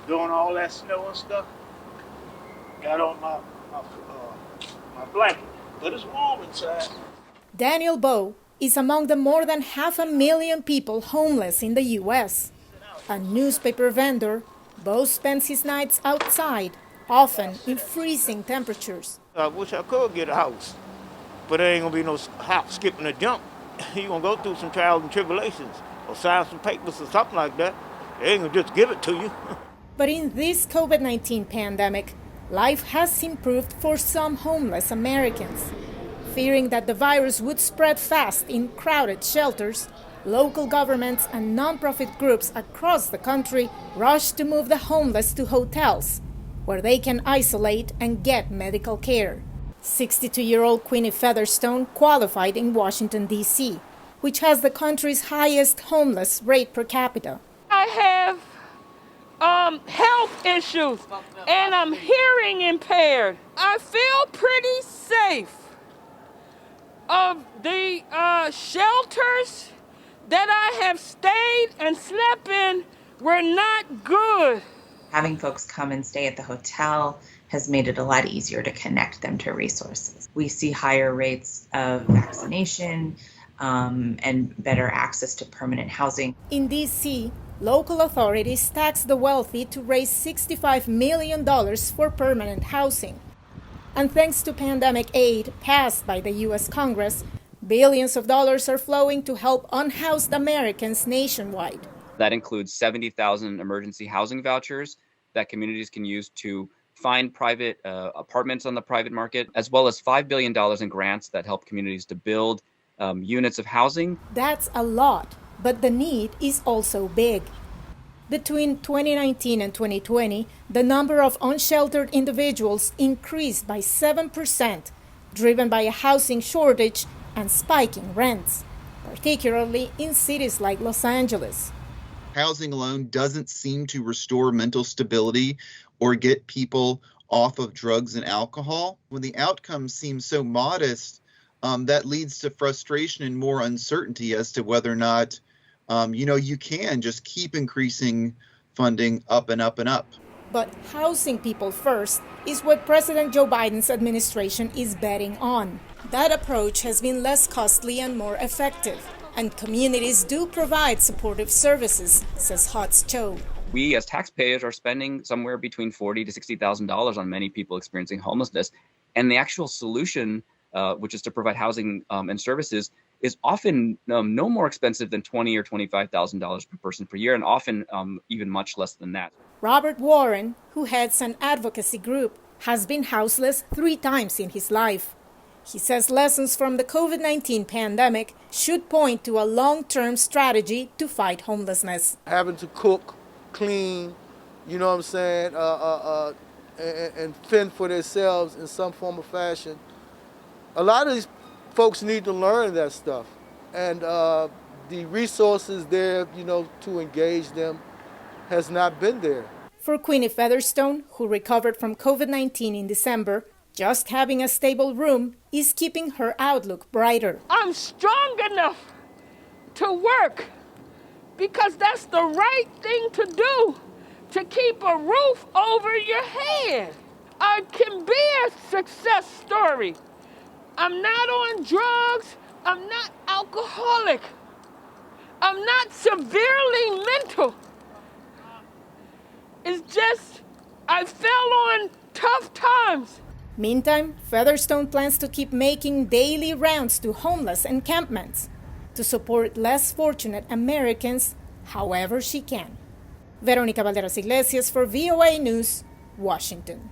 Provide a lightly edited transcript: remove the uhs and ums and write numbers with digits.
doing all that snow and stuff. Got on my blanket, but it's warm inside. Daniel Bowe is among the more than 500,000 people homeless in the U.S. A newspaper vendor, Bowe spends his nights outside, often in freezing temperatures. I wish I could get a house, but there ain't gonna be no hop, skipping, or jump. You're gonna go through some trials and tribulations, or sign some papers or something like that. They ain't gonna just give it to you. But in this COVID-19 pandemic, life has improved for some homeless Americans. Fearing that the virus would spread fast in crowded shelters, local governments and nonprofit groups across the country rushed to move the homeless to hotels, where they can isolate and get medical care. 62-year-old Queenie Featherstone qualified in Washington, D.C., which has the country's highest homeless rate per capita. I have health issues, and I'm hearing impaired. I feel pretty safe. Of the shelters that I have stayed and slept in were not good. Having folks come and stay at the hotel has made it a lot easier to connect them to resources. We see higher rates of vaccination and better access to permanent housing. In D.C., local authorities taxed the wealthy to raise $65 million for permanent housing. And thanks to pandemic aid passed by the U.S. Congress, billions of dollars are flowing to help unhoused Americans nationwide. That includes 70,000 emergency housing vouchers that communities can use to find private apartments on the private market, as well as $5 billion in grants that help communities to build units of housing. That's a lot, but the need is also big. Between 2019 and 2020, the number of unsheltered individuals increased by 7%, driven by a housing shortage and spiking rents, particularly in cities like Los Angeles. Housing alone doesn't seem to restore mental stability or get people off of drugs and alcohol. When the outcome seems so modest, that leads to frustration and more uncertainty as to whether or not you can just keep increasing funding up and up and up. But housing people first is what President Joe Biden's administration is betting on. That approach has been less costly and more effective, and communities do provide supportive services, says Hotz Cho. We as taxpayers are spending somewhere between $40,000 to $60,000 on many people experiencing homelessness, and the actual solution, which is to provide housing and services, is often no more expensive than $20,000 or $25,000 per person per year, and often even much less than that. Robert Warren, who heads an advocacy group, has been houseless 3 times in his life. He says lessons from the COVID-19 pandemic should point to a long-term strategy to fight homelessness. Having to cook, clean, you know what I'm saying, and fend for themselves in some form or fashion. A lot of these folks need to learn that stuff, and the resources there, to engage them has not been there. For Queenie Featherstone, who recovered from COVID-19 in December, just having a stable room is keeping her outlook brighter. I'm strong enough to work because that's the right thing to do, to keep a roof over your head. I can be a success story. I'm not on drugs. I'm not alcoholic. I'm not severely mental. It's just I fell on tough times. Meantime, Featherstone plans to keep making daily rounds to homeless encampments to support less fortunate Americans however she can. Veronica Balderas Iglesias for VOA News, Washington.